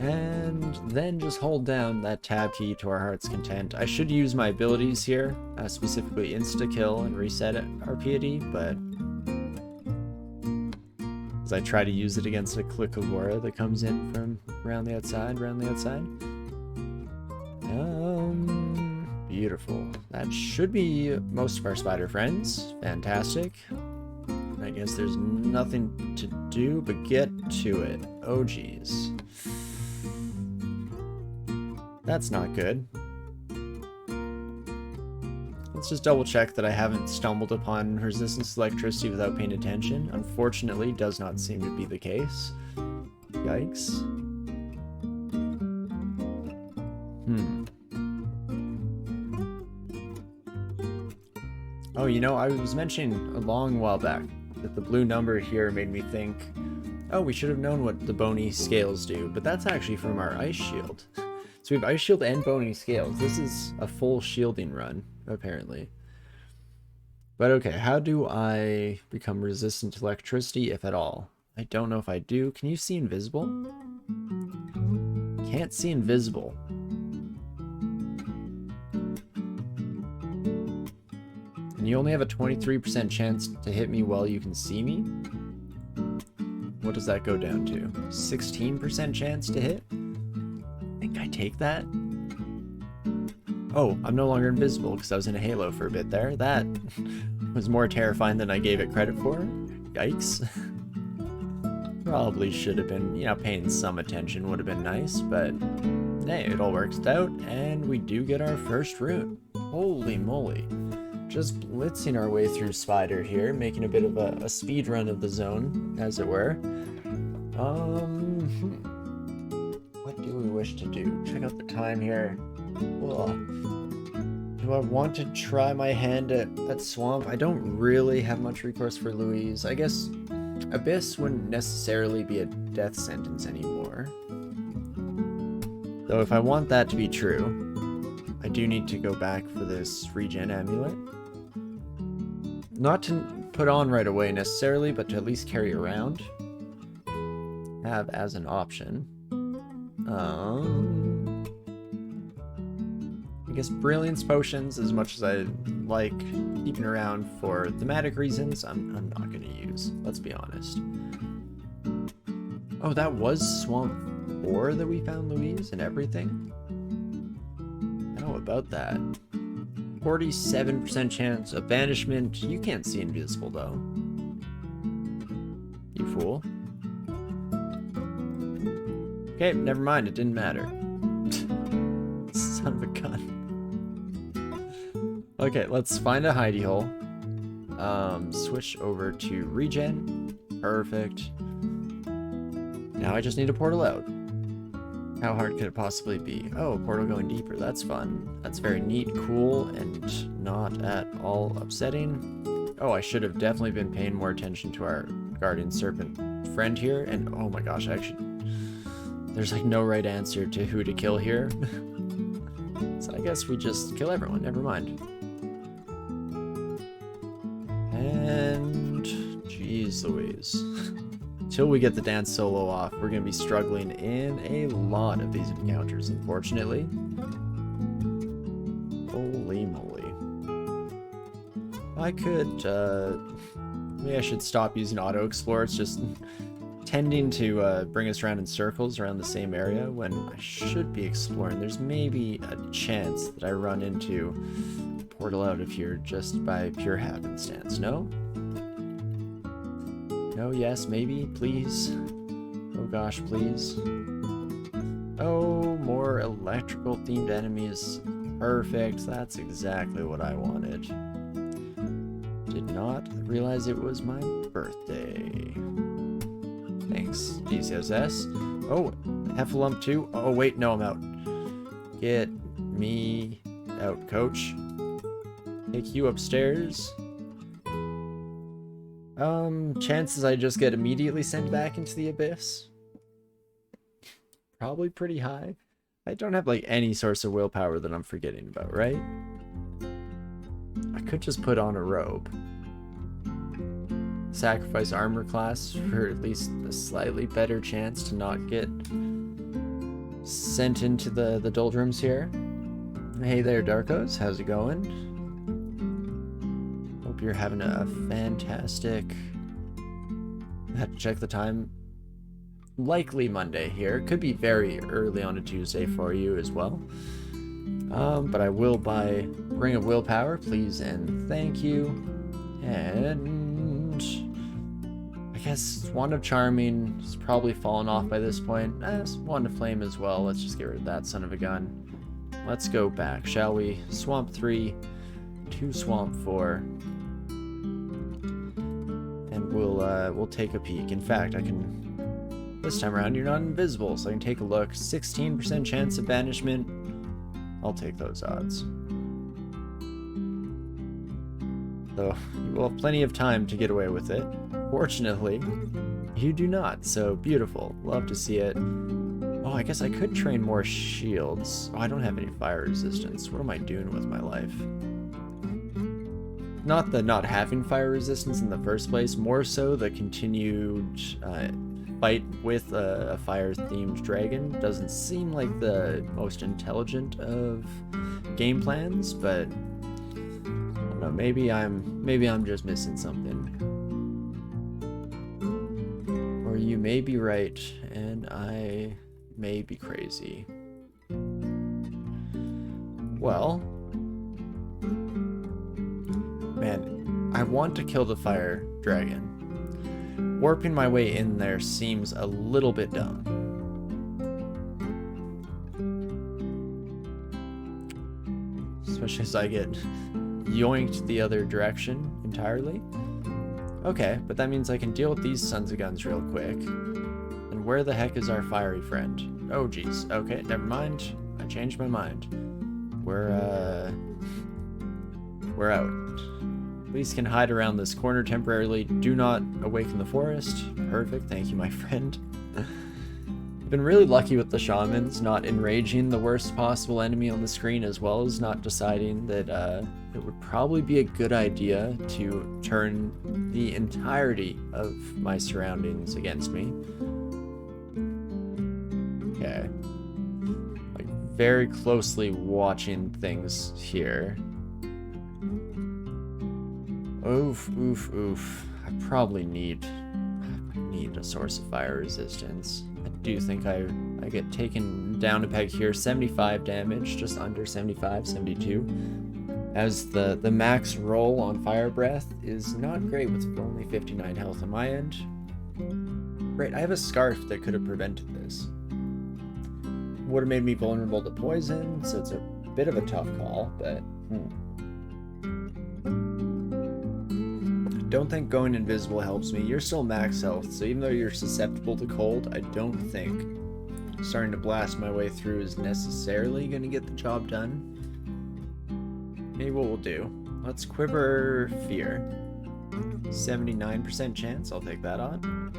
And then just hold down that tab key to our heart's content. I should use my abilities here, specifically insta-kill and reset our piety, but as I try to use it against a click of aura that comes in from around the outside. Beautiful. That should be most of our spider friends. Fantastic. I guess there's nothing to do but get to it. Oh geez. That's not good. Let's just double check that I haven't stumbled upon resistance to electricity without paying attention. Unfortunately, does not seem to be the case. Yikes. Oh, you know, I was mentioning a long while back that the blue number here made me think, oh, we should have known what the bony scales do, but that's actually from our ice shield. So we have ice shield and bony scales. This is a full shielding run, apparently. But okay, how do I become resistant to electricity, if at all? I don't know if I do. Can you see invisible? Can't see invisible. And you only have a 23% chance to hit me while you can see me? What does that go down to? 16% chance to hit? I think I take that. Oh, I'm no longer invisible because I was in a halo for a bit there. That was more terrifying than I gave it credit for. Yikes. Probably should have been, you know, paying some attention would have been nice, but hey, it all works out, and we do get our first rune. Holy moly. Just blitzing our way through Spider here, making a bit of a speed run of the zone, as it were. What do we wish to do? Check out the time here. Ugh. Do I want to try my hand at Swamp? I don't really have much recourse for Louise. I guess Abyss wouldn't necessarily be a death sentence anymore. Though if I want that to be true, I do need to go back for this regen amulet. Not to put on right away necessarily, but to at least carry around. Have as an option. I guess Brilliance Potions, as much as I like keeping around for thematic reasons, I'm not going to use. Let's be honest. Oh, that was Swamp 4 that we found Louise and everything? I know about that. 47% chance of banishment. You can't see invisible though. You fool. Okay, never mind, it didn't matter. Son of a gun. Okay, let's find a hidey hole. Switch over to regen. Perfect. Now I just need a portal out. How hard could it possibly be? Oh, a portal going deeper. That's fun. That's very neat, cool, and not at all upsetting. Oh, I should have definitely been paying more attention to our guardian serpent friend here. And oh my gosh, actually, there's like no right answer to who to kill here. So I guess we just kill everyone. Never mind. And jeez Louise. Until we get the dance solo off, we're going to be struggling in a lot of these encounters, unfortunately. Holy moly. I could, maybe I should stop using Auto Explore. It's just tending to bring us around in circles around the same area when I should be exploring. There's maybe a chance that I run into a portal out of here just by pure happenstance, no? No, yes, maybe, please. Oh gosh, please. Oh, more electrical themed enemies. Perfect, that's exactly what I wanted. Did not realize it was my birthday. Thanks, DCSS. Oh, Heffalump 2. Oh wait, no, I'm out. Get me out, coach. Take you upstairs. Chances I just get immediately sent back into the abyss? Probably pretty high. I don't have like any source of willpower that I'm forgetting about, right? I could just put on a robe. Sacrifice armor class for at least a slightly better chance to not get sent into the doldrums here. Hey there, Darkos. How's it going? Hope you're having a fantastic... I had to check the time. Likely Monday here. Could be very early on a Tuesday for you as well. But I will buy Ring of Willpower, please and thank you. And I guess Wand of Charming has probably fallen off by this point. Wand of Flame as well. Let's just get rid of that son of a gun. Let's go back, shall we? Swamp 3 to Swamp 4. And we'll take a peek. In fact, I can... This time around, you're not invisible, so I can take a look. 16% chance of banishment. I'll take those odds. Though, you will have plenty of time to get away with it. Fortunately, you do not, so beautiful. Love to see it. Oh, I guess I could train more shields. Oh, I don't have any fire resistance. What am I doing with my life? Not the not having fire resistance in the first place, more so the continued fight with a fire-themed dragon. Doesn't seem like the most intelligent of game plans, but I don't know, maybe I'm just missing something. Or you may be right, and I may be crazy. Well, man, I want to kill the fire dragon. Warping my way in there seems a little bit dumb. Especially as I get yoinked the other direction entirely. Okay, but that means I can deal with these sons of guns real quick. And where the heck is our fiery friend? Oh geez, okay, never mind. I changed my mind. We're out. Please can hide around this corner temporarily. Do not awaken the forest. Perfect, thank you, my friend. I've been really lucky with the shamans, not enraging the worst possible enemy on the screen, as well as not deciding that it would probably be a good idea to turn the entirety of my surroundings against me. Okay. Like, very closely watching things here. Oof, oof, oof. I probably need a source of fire resistance. I do think I get taken down a peg here. 75 damage, just under 75, 72. As the max roll on fire breath is not great with only 59 health on my end. Great, I have a scarf that could have prevented this. Would have made me vulnerable to poison, so it's a bit of a tough call, but... Don't think going invisible helps me. You're still max health, so even though you're susceptible to cold, I don't think starting to blast my way through is necessarily going to get the job done. Maybe what we'll do, let's quiver fear. 79% chance, I'll take that on.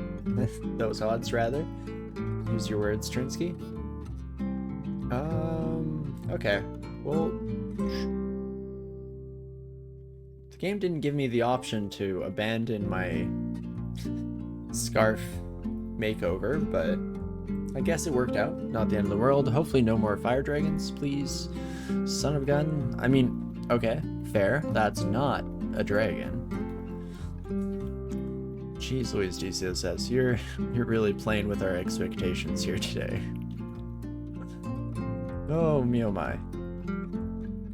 Those odds, rather. Use your words, Torinski. Okay. Well, the game didn't give me the option to abandon my scarf makeover, but I guess it worked out. Not the end of the world. Hopefully no more fire dragons, please. Son of a gun. I mean, okay, fair. That's not a dragon. Jeez Louise, DCSS, you're really playing with our expectations here today. Oh, me oh my.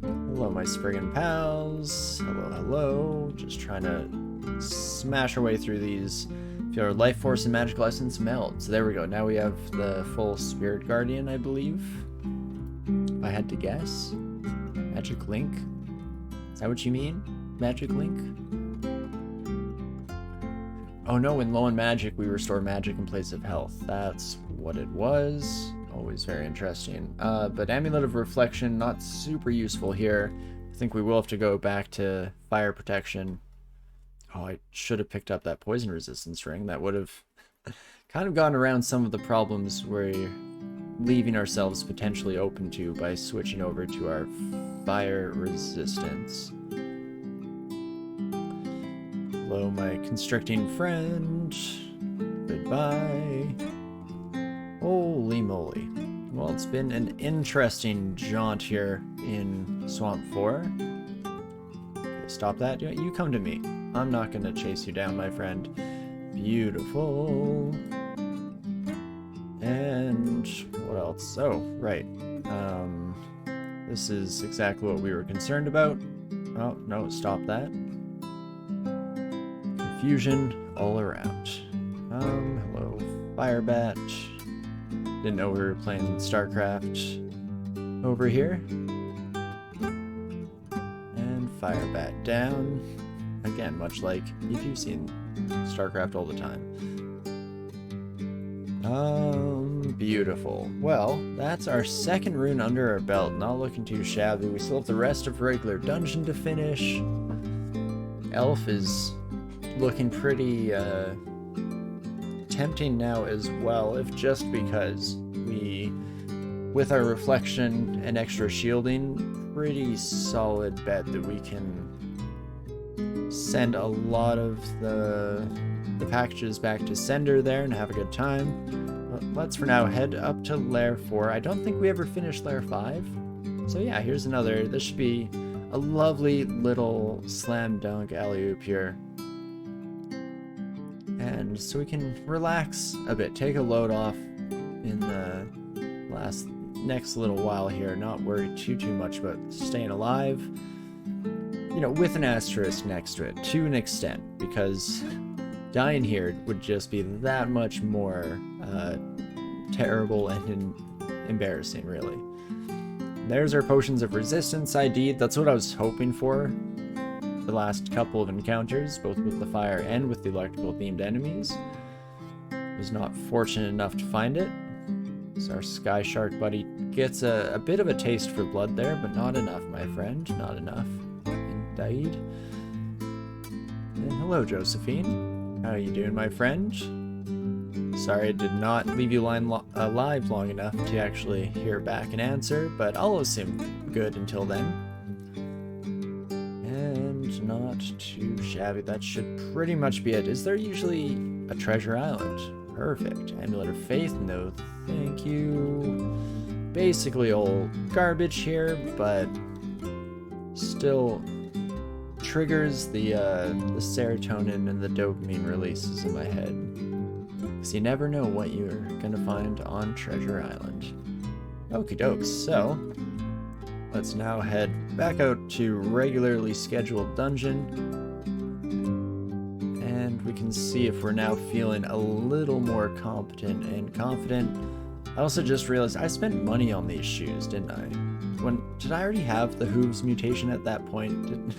Hello, my friggin' pals. Hello, hello. Just trying to smash our way through these. Feel our life force and magical essence meld. So there we go. Now we have the full Spirit Guardian, I believe. If I had to guess. Magic Link? Is that what you mean? Magic Link? Oh no, in low on magic, we restore magic in place of health. That's what it was. Always very interesting. But Amulet of Reflection, not super useful here. I think we will have to go back to fire protection. Oh, I should have picked up that poison resistance ring. That would have kind of gone around some of the problems we're leaving ourselves potentially open to by switching over to our fire resistance. Hello, my constricting friend. Goodbye. Holy moly. Well, it's been an interesting jaunt here in Swamp 4. Okay, stop that. You come to me. I'm not gonna chase you down, my friend. Beautiful. And what else? Oh, right. This is exactly what we were concerned about. Oh, no, stop that. Confusion all around. Hello, Firebat. Didn't know we were playing StarCraft over here. And Firebat down. Again, much like you do see in StarCraft all the time. Beautiful. Well, that's our second rune under our belt. Not looking too shabby. We still have the rest of regular dungeon to finish. Elf is looking pretty tempting now as well, if just because we, with our reflection and extra shielding, pretty solid bet that we can send a lot of the packages back to sender there and have a good time. But let's for now head up to Lair 4. I don't think we ever finished Lair 5. So yeah, here's another. This should be a lovely little slam dunk alley-oop here. And so we can relax a bit, take a load off in the next little while here, not worry too much about staying alive. You know, with an asterisk next to it, to an extent, because dying here would just be that much more terrible and embarrassing, really. There's our potions of resistance ID. That's what I was hoping for the last couple of encounters, both with the fire and with the electrical themed enemies. Was not fortunate enough to find it. So our Sky Shark buddy gets a bit of a taste for blood there, but not enough, my friend. Not enough. Indeed. And hello, Josephine. How are you doing, my friend? Sorry I did not leave you alive long enough to actually hear back an answer, but I'll assume good until then. And not too shabby. That should pretty much be it. Is there usually a treasure island? Perfect. Amulet of Faith? No, thank you. Basically all garbage here, but still triggers the serotonin and the dopamine releases in my head. Because you never know what you're gonna find on Treasure Island. Okie dokes, so let's now head back out to regularly scheduled dungeon. And we can see if we're now feeling a little more competent and confident. I also just realized I spent money on these shoes, didn't I? Did I already have the hooves mutation at that point?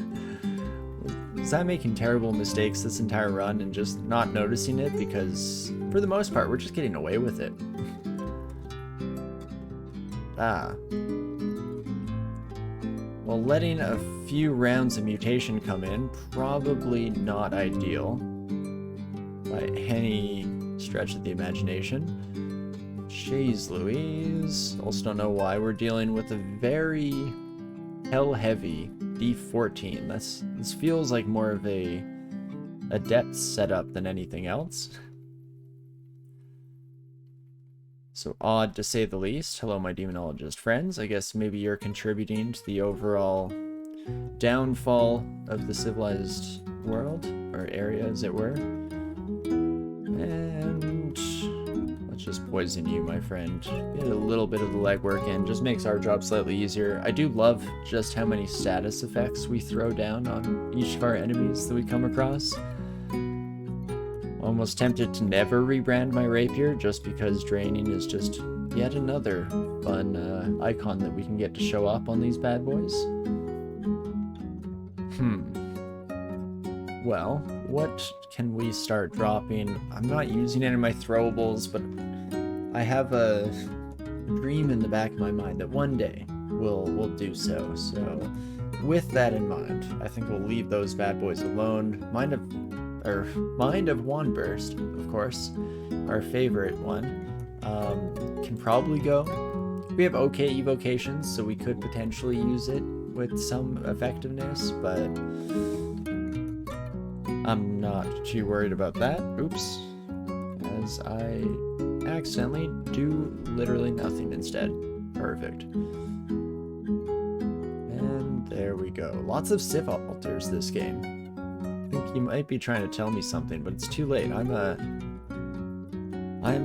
Was I making terrible mistakes this entire run and just not noticing it? Because for the most part, we're just getting away with it. Well, letting a few rounds of mutation come in, probably not ideal by any stretch of the imagination. Jeez Louise. Also don't know why we're dealing with a very hell-heavy D14. This feels like more of a depth setup than anything else. So odd to say the least. Hello, my demonologist friends. I guess maybe you're contributing to the overall downfall of the civilized world, or area as it were. And let's just poison you, my friend. Get a little bit of the legwork in, just makes our job slightly easier. I do love just how many status effects we throw down on each of our enemies that we come across. Almost tempted to never rebrand my rapier just because draining is just yet another fun icon that we can get to show up on these bad boys. Well, what can we start dropping? I'm not using any of my throwables, but I have a dream in the back of my mind that one day we'll do so. So with that in mind, I think we'll leave those bad boys alone. Mind of Wanburst, of course, our favorite one, can probably go. We have okay evocations, so we could potentially use it with some effectiveness, but I'm not too worried about that. Oops. As I accidentally do literally nothing instead. Perfect. And there we go. Lots of Sith altars this game. I think you might be trying to tell me something, but it's too late. I'm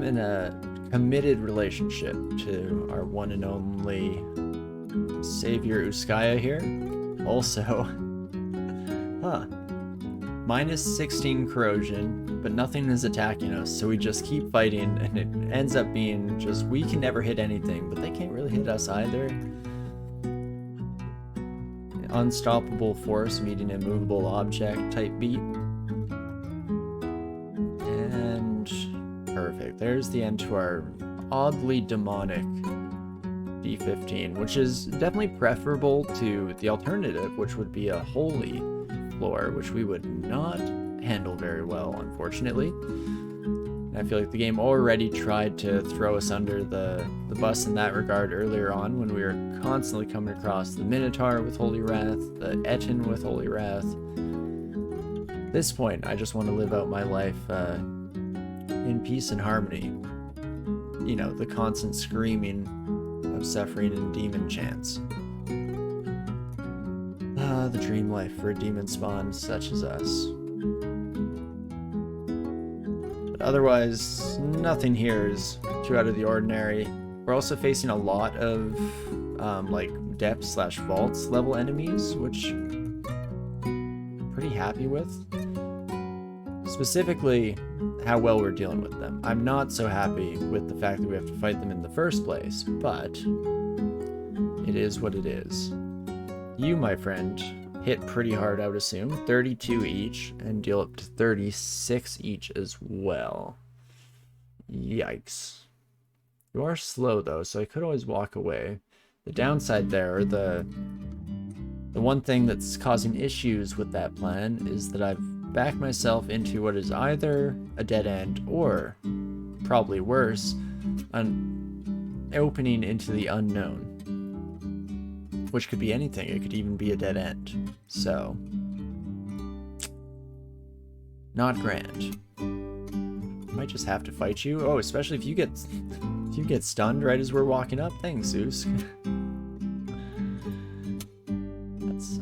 in a committed relationship to our one and only savior Uskayaw here. Also, minus 16 corrosion, but nothing is attacking us, so we just keep fighting, and it ends up being just, we can never hit anything, but they can't really hit us either. Unstoppable force meeting immovable object type beat. And perfect. There's the end to our oddly demonic D15, which is definitely preferable to the alternative, which would be a holy floor, which we would not handle very well, unfortunately. And I feel like the game already tried to throw us under the bus in that regard earlier on, when we were constantly coming across the Minotaur with Holy Wrath, the Etin with Holy Wrath. At this point, I just want to live out my life in peace and harmony. You know, the constant screaming of suffering and demon chants. The dream life for a demon spawn such as us. But otherwise, nothing here is too out of the ordinary. We're also facing a lot of like depth/vaults level enemies, which I'm pretty happy with. Specifically, how well we're dealing with them. I'm not so happy with the fact that we have to fight them in the first place, but it is what it is. You, my friend, hit pretty hard, I would assume. 32 each, and deal up to 36 each as well. Yikes. You are slow, though, so I could always walk away. The downside there, or the one thing that's causing issues with that plan, is that I've backed myself into what is either a dead end, or, probably worse, an opening into the unknown. Which could be anything. It could even be a dead end. So, not grand. Might just have to fight you. Oh, especially if you get stunned right as we're walking up. Thanks, Zeus. That's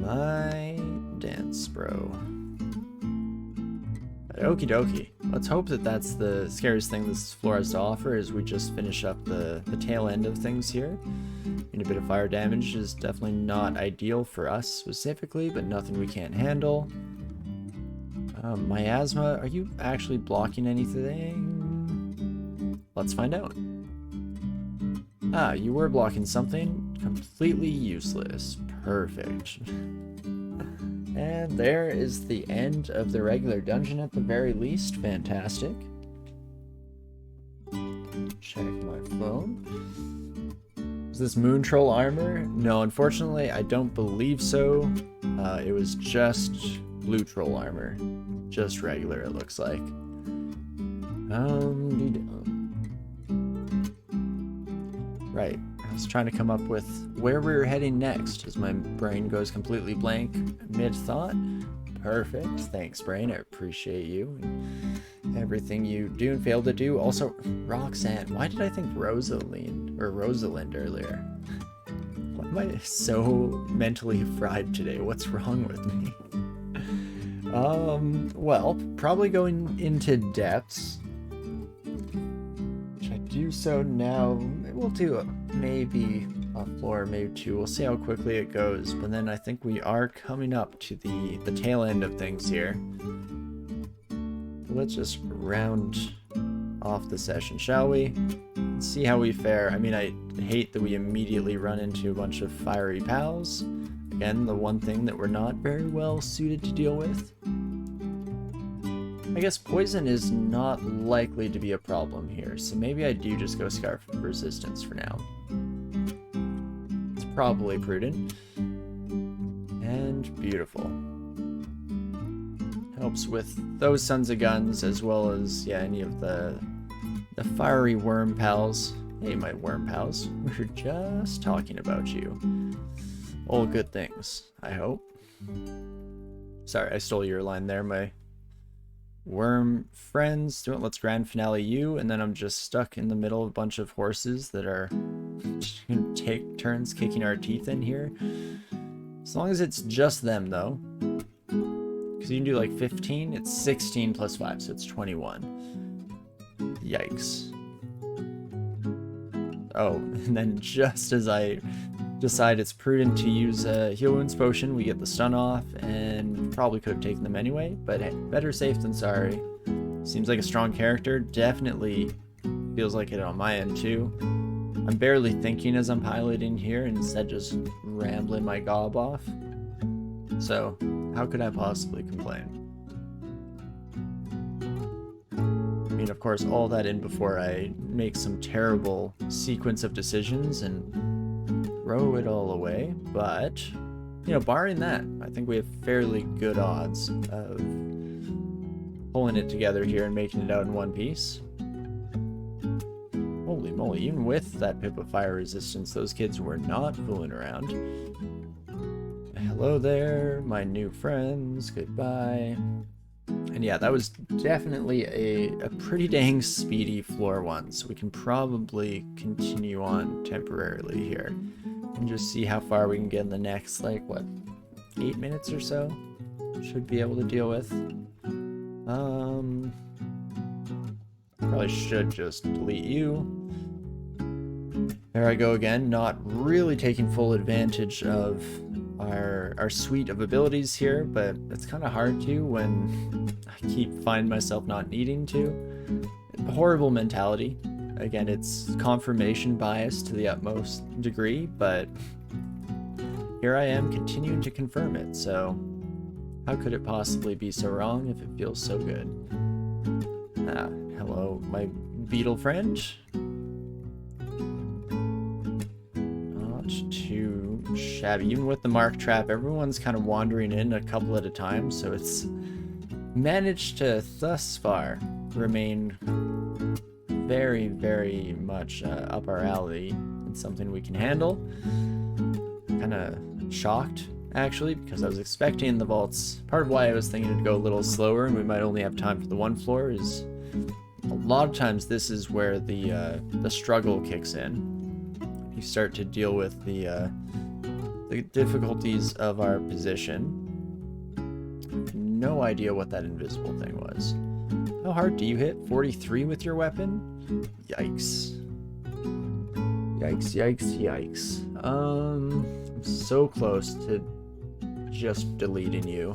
my dance, bro. But okie dokie. Let's hope that that's the scariest thing this floor has to offer, as we just finish up the tail end of things here. And a bit of fire damage is definitely not ideal for us specifically, but nothing we can't handle. Miasma, are you actually blocking anything? Let's find out. Ah, you were blocking something completely useless. Perfect. And there is the end of the regular dungeon at the very least. Fantastic. Check my phone. Is this Moon Troll armor? No, unfortunately, I don't believe so. It was just Blue Troll armor. Just regular, it looks like. Right. I was trying to come up with where we were heading next, as my brain goes completely blank mid-thought. Perfect. Thanks, brain. I appreciate you and everything you do and fail to do. Also, Roxanne. Why did I think Rosalind earlier? Why am I so mentally fried today? What's wrong with me? Well, probably going into depths. Which I do so now. We'll do maybe a floor, maybe two. We'll see how quickly it goes. But then I think we are coming up to the tail end of things here. Let's just round off the session, shall we? Let's see how we fare. I mean, I hate that we immediately run into a bunch of fiery pals. Again, the one thing that we're not very well suited to deal with. I guess poison is not likely to be a problem here, so maybe I do just go Scarf of Resistance for now. It's probably prudent. And beautiful. Helps with those sons of guns, as well as, yeah, any of the fiery worm pals. Hey, my worm pals. We were just talking about you. All good things, I hope. Sorry, I stole your line there. My worm friends. Let's grand finale you, and then I'm just stuck in the middle of a bunch of horses that are gonna take turns kicking our teeth in here. As long as it's just them, though. Because you can do like 15, it's 16 plus 5, so it's 21. Yikes. Oh, and then just as I decide it's prudent to use a heal wounds potion, we get the stun off, and probably could have taken them anyway, but hey, better safe than sorry. Seems like a strong character, definitely feels like it on my end too. I'm barely thinking as I'm piloting here, and instead just rambling my gob off. So, how could I possibly complain? I mean, of course, all that in before I make some terrible sequence of decisions and throw it all away, but, you know, barring that, I think we have fairly good odds of pulling it together here and making it out in one piece. Holy moly, even with that pip of fire resistance, those kids were not fooling around. Hello there, my new friends, goodbye. And yeah, that was definitely a pretty dang speedy floor one, so we can probably continue on temporarily here. And just see how far we can get in the next, like, what, 8 minutes or so? Should be able to deal with. Probably should just delete you. There I go again, not really taking full advantage of our suite of abilities here, but it's kind of hard to when I keep finding myself not needing to. Horrible mentality. Again, it's confirmation bias to the utmost degree, but here I am continuing to confirm it, so how could it possibly be so wrong if it feels so good? Ah, hello, my beetle friend. Not too shabby. Even with the mark trap, everyone's kind of wandering in a couple at a time, so it's managed to, thus far, remain very, very much up our alley and something we can handle. Kind of shocked, actually, because I was expecting the vaults. Part of why I was thinking it'd go a little slower and we might only have time for the one floor is a lot of times this is where the struggle kicks in. You start to deal with the difficulties of our position. No idea what that invisible thing was. How hard do you hit? 43 with your weapon? Yikes. Yikes, yikes, yikes. I'm so close to just deleting you.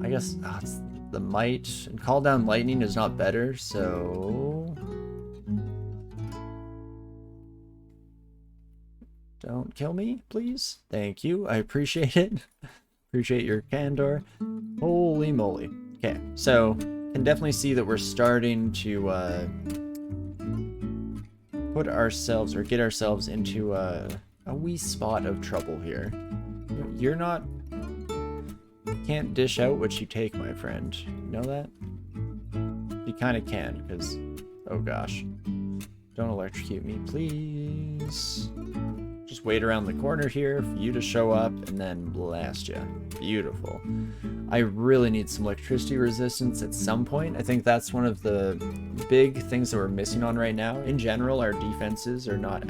I guess it's the might, and call down lightning is not better, so don't kill me, please. Thank you. I appreciate it. Appreciate your candor. Holy moly. Okay, so can definitely see that we're starting to put ourselves or get ourselves into a wee spot of trouble here. You're not, can't dish out what you take, my friend. You know that? You kind of can, because, oh gosh. Don't electrocute me, please. Just wait around the corner here for you to show up and then blast you. Beautiful. I really need some electricity resistance at some point. I think that's one of the big things that we're missing on right now. In general, our defenses are not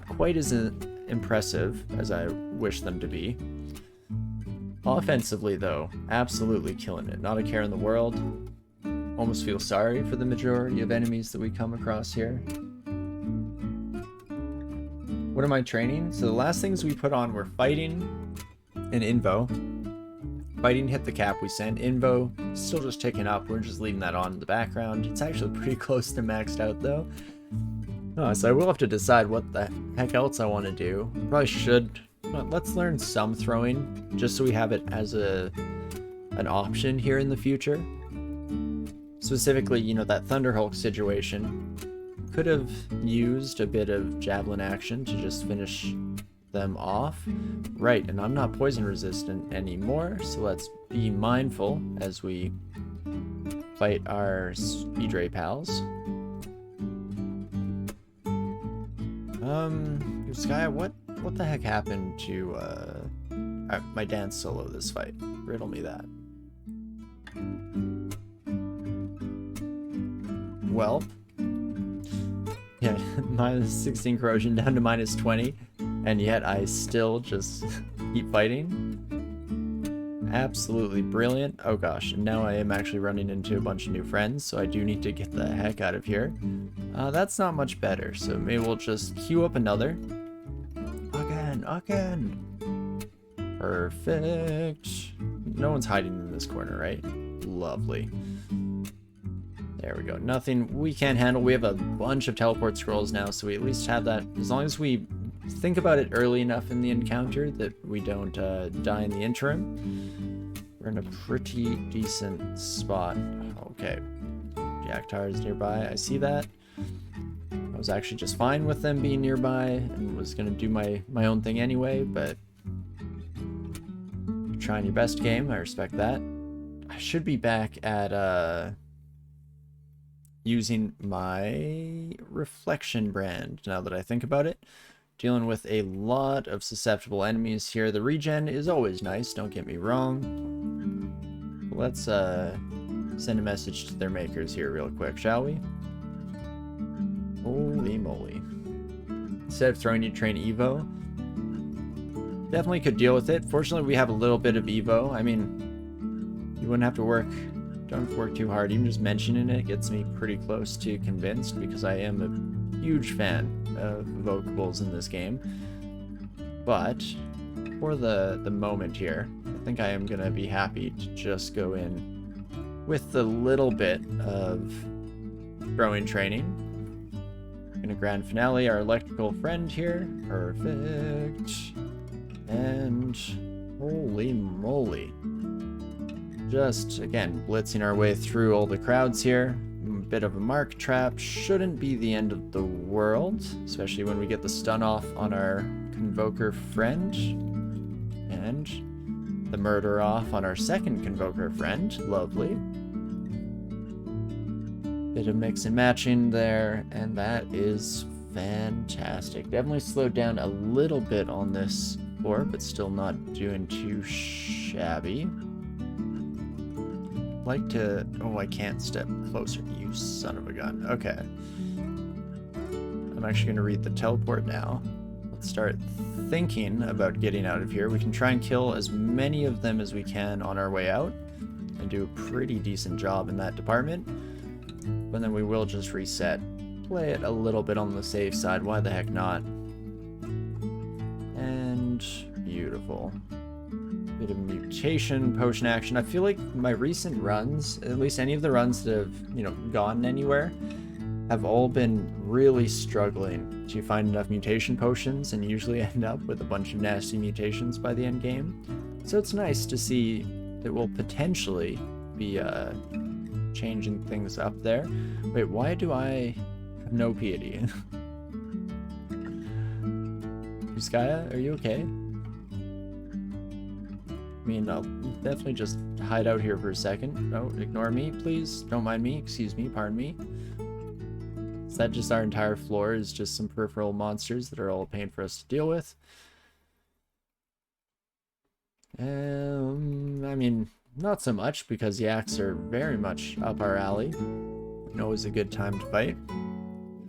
quite as impressive as I wish them to be. Offensively, though, absolutely killing it. Not a care in the world. Almost feel sorry for the majority of enemies that we come across here. What am I training? So the last things we put on were fighting and invo. Fighting hit the cap we sent. Invo still just ticking up. We're just leaving that on in the background. It's actually pretty close to maxed out though. Oh, so I will have to decide what the heck else I want to do. Probably should. Let's learn some throwing just so we have it as an option here in the future. Specifically, you know, that Thunderhulk situation. Could have used a bit of javelin action to just finish them off. Right, and I'm not poison resistant anymore, so let's be mindful as we fight our Speedray pals. Uskayaw, what the heck happened to my dance solo this fight? Riddle me that. well. Yeah, minus 16 corrosion down to minus 20, and yet I still just keep fighting. Absolutely brilliant. Oh gosh, and now I am actually running into a bunch of new friends, so I do need to get the heck out of here. That's not much better, so maybe we'll just queue up another. Again. Perfect. No one's hiding in this corner, right? Lovely. There we go. Nothing we can't handle. We have a bunch of teleport scrolls now, so we at least have that. As long as we think about it early enough in the encounter that we don't die in the interim, we're in a pretty decent spot. Okay. Jacktar is nearby. I see that. I was actually just fine with them being nearby and was going to do my own thing anyway, but you're trying your best game. I respect that. I should be back at using my reflection brand now that I think about it. Dealing with a lot of susceptible enemies here. The regen is always nice, don't get me wrong. Let's send a message to their makers here real quick, shall we? Holy moly. Instead of throwing you to train Evo, definitely could deal with it. Fortunately, we have a little bit of Evo. I mean, you wouldn't have to work, don't have to work too hard. Even just mentioning it gets me pretty close to convinced, because I am a huge fan of evocables in this game. But for the moment here, I think I am going to be happy to just go in with the little bit of throwing training. In a grand finale, our electrical friend here. Perfect. And holy moly. Just, again, blitzing our way through all the crowds here. A bit of a mark trap. Shouldn't be the end of the world, especially when we get the stun off on our Convoker friend. And the murder off on our second Convoker friend. Lovely. Bit of mix and matching there, and that is fantastic. Definitely slowed down a little bit on this floor, but still not doing too shabby. Like to... Oh, I can't step closer, you son of a gun. Okay. I'm actually going to read the teleport now. Let's start thinking about getting out of here. We can try and kill as many of them as we can on our way out and do a pretty decent job in that department. But then we will just reset. Play it a little bit on the safe side. Why the heck not? And beautiful. Bit of mutation, potion action. I feel like my recent runs, at least any of the runs that have, you know, gone anywhere, have all been really struggling to find enough mutation potions, and usually end up with a bunch of nasty mutations by the end game. So it's nice to see that we'll potentially be changing things up there. Wait, why do I have no piety? Uskayaw, are you okay? I mean, I'll definitely just hide out here for a second. Oh, ignore me, please. Don't mind me. Excuse me, pardon me. Is that just our entire floor is just some peripheral monsters that are all a pain for us to deal with? I mean, not so much, because yaks are very much up our alley. And always a good time to fight.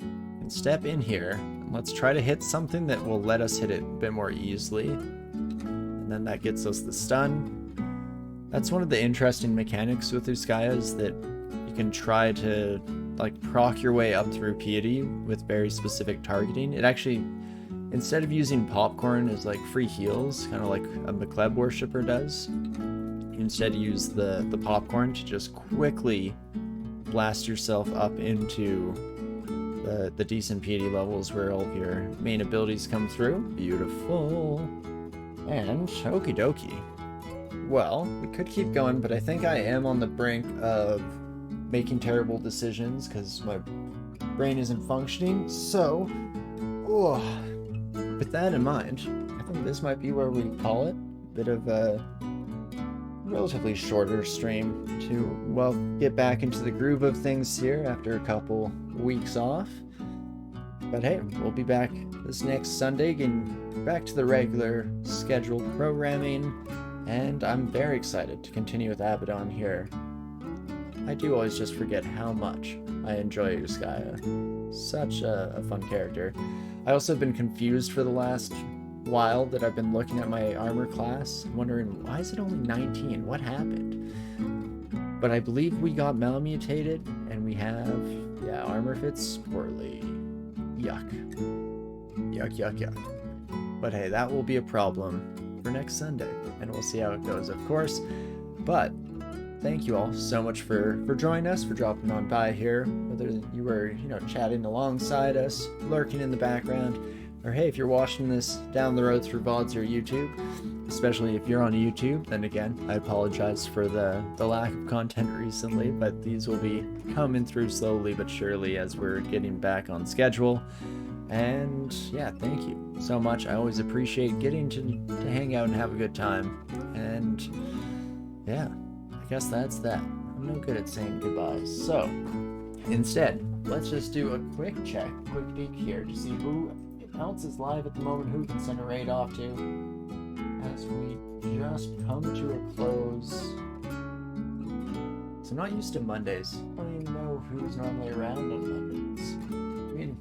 And step in here, and let's try to hit something that will let us hit it a bit more easily. And then that gets us the stun. That's one of the interesting mechanics with Uskayaw, is that you can try to like proc your way up through piety with very specific targeting. It actually, instead of using popcorn as like free heals, kind of like a McLeod worshipper does, you instead use the popcorn to just quickly blast yourself up into the decent piety levels where all of your main abilities come through. Beautiful. And okie dokie. Well, we could keep going, but I think I am on the brink of making terrible decisions because my brain isn't functioning. So, with that in mind, I think this might be where we call it. A bit of a relatively shorter stream to, well, get back into the groove of things here after a couple weeks off. But hey, we'll be back this next Sunday, getting back to the regular scheduled programming, and I'm very excited to continue with ADOM here. I do always just forget how much I enjoy Uskayaw. Such a fun character. I also have been confused for the last while that I've been looking at my armor class, wondering, why is it only 19? What happened? But I believe we got malmutated, and we have, yeah, armor fits poorly. Yuck. Yuck, yuck, yuck. But hey, that will be a problem for next Sunday, and we'll see how it goes, of course. But thank you all so much for joining us, for dropping on by here, whether you were, chatting alongside us, lurking in the background, or hey, if you're watching this down the road through VODs or YouTube, especially if you're on YouTube, then again, I apologize for the lack of content recently, but these will be coming through slowly but surely as we're getting back on schedule. And yeah, thank you so much. I always appreciate getting to hang out and have a good time. And yeah, I guess that's that. I'm no good at saying goodbyes. So instead, let's just do a quick check, quick peek here to see who else is live at the moment, who can send a raid off to, as we just come to a close. So I'm not used to Mondays. I don't even know who's normally around on Mondays. I mean,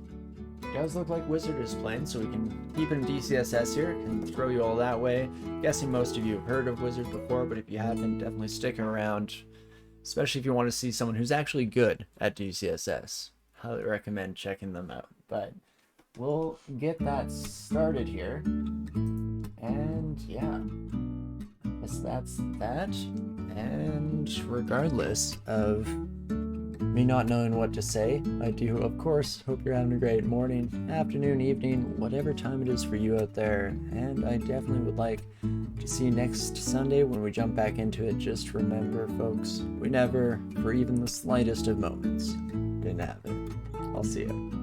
it does look like Wizard is playing, so we can keep it in DCSS here and throw you all that way. Guessing most of you have heard of Wizard before, but if you haven't, definitely stick around, especially if you want to see someone who's actually good at DCSS. Highly recommend checking them out. But we'll get that started here, and yeah, I guess that's that. And regardless of me not knowing what to say, I do, of course, hope you're having a great morning, afternoon, evening, whatever time it is for you out there, and I definitely would like to see you next Sunday when we jump back into it. Just remember, folks, we never, for even the slightest of moments, didn't have it. I'll see you.